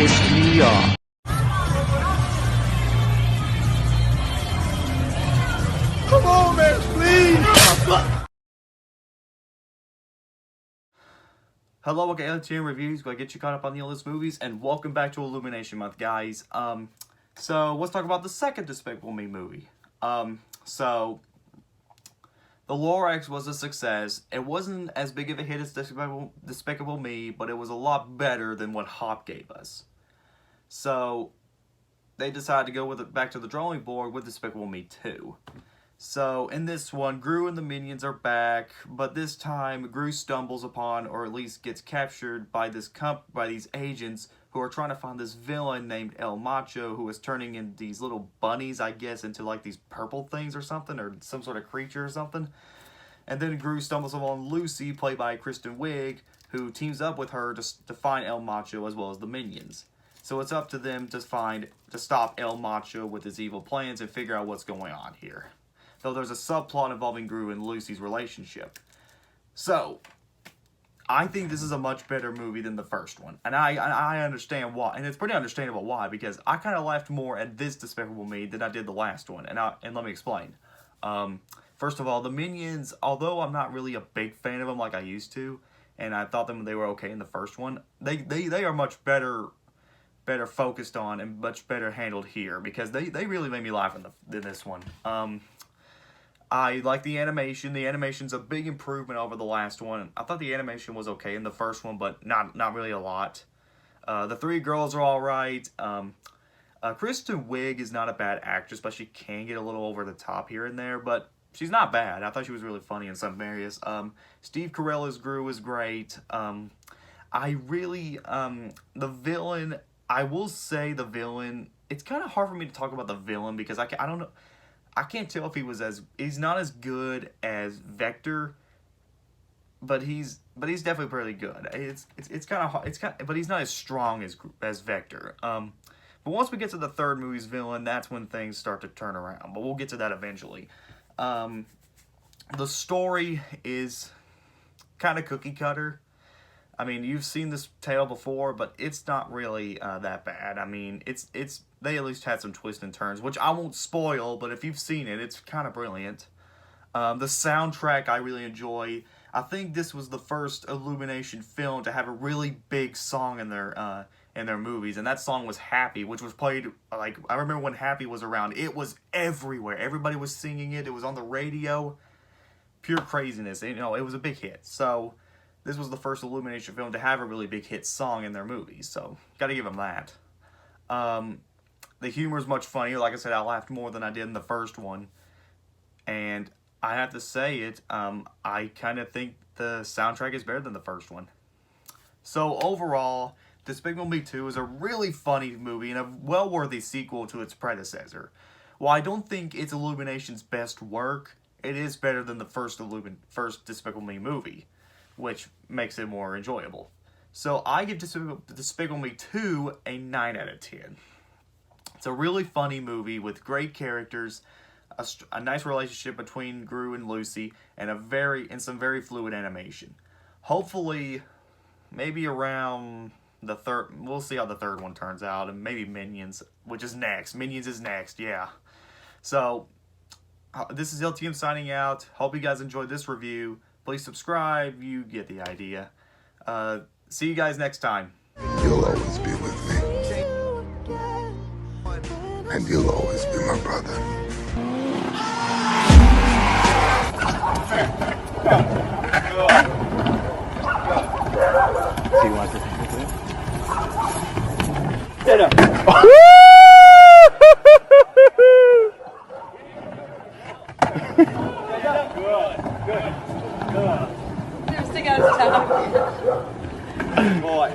piss me off. Come on, man, please! Hello, welcome to LTM Reviews. Gonna get you caught up on the oldest movies, and welcome back to Illumination Month, guys. So let's talk about the second Despicable Me movie. So the Lorax was a success. It wasn't as big of a hit as Despicable Me, but it was a lot better than what Hop gave us. So they decided to go with it back to the drawing board with Despicable Me 2. So in this one, Gru and the minions are back, but this time Gru stumbles upon, or at least gets captured by these agents who are trying to find this villain named El Macho, who is turning in these little bunnies, I guess, into like these purple things or something, or some sort of creature or something. And then Gru stumbles upon Lucy, played by Kristen Wiig, who teams up with her to find El Macho as well as the minions. So it's up to them to stop El Macho with his evil plans and figure out what's going on here. Though there's a subplot involving Gru and Lucy's relationship. So, I think this is a much better movie than the first one. And I understand why. And it's pretty understandable why, because I kind of laughed more at this Despicable Me than I did the last one. And let me explain. First of all, the Minions, although I'm not really a big fan of them like I used to, and I thought they were okay in the first one, they are much better focused on and much better handled here, because they really made me laugh in this one. I like the animation. The animation's a big improvement over the last one. I thought the animation was okay in the first one, but not really a lot. The three girls are alright. Kristen Wiig is not a bad actress, but she can get a little over the top here and there, but she's not bad. I thought she was really funny in some areas. Steve Carell's Gru is great. The villain, I will say the villain, it's kind of hard for me to talk about the villain because I don't know. I can't tell if he's not as good as Vector, but he's definitely pretty good. It's kind of hard, but he's not as strong as Vector. But once we get to the third movie's villain, that's when things start to turn around. But we'll get to that eventually. The story is kind of cookie cutter. I mean, you've seen this tale before, but it's not really that bad. I mean, they at least had some twists and turns, which I won't spoil, but if you've seen it, it's kind of brilliant. The soundtrack I really enjoy. I think this was the first Illumination film to have a really big song in their movies, and that song was Happy, which was played, like, I remember when Happy was around, it was everywhere. Everybody was singing it. It was on the radio. Pure craziness. You know, it was a big hit. So this was the first Illumination film to have a really big hit song in their movies, so gotta give them that. The humor is much funnier. Like I said, I laughed more than I did in the first one, and I have to say it, I kind of think the soundtrack is better than the first one. So overall, Despicable Me 2 is a really funny movie and a well-worthy sequel to its predecessor. While I don't think it's Illumination's best work, it is better than the first Despicable Me movie, which makes it more enjoyable. So I give Despicable Me 2 a 9 out of 10. It's a really funny movie with great characters, a nice relationship between Gru and Lucy, and some very fluid animation. Hopefully, maybe around the third, we'll see how the third one turns out, and maybe Minions, which is next. Minions is next, yeah. So, this is LTM signing out. Hope you guys enjoyed this review. Please subscribe, you get the idea. See you guys next time. You'll always be with me. And you'll always be my brother. So you want to take it? Get up. Stick out his tongue. Boy.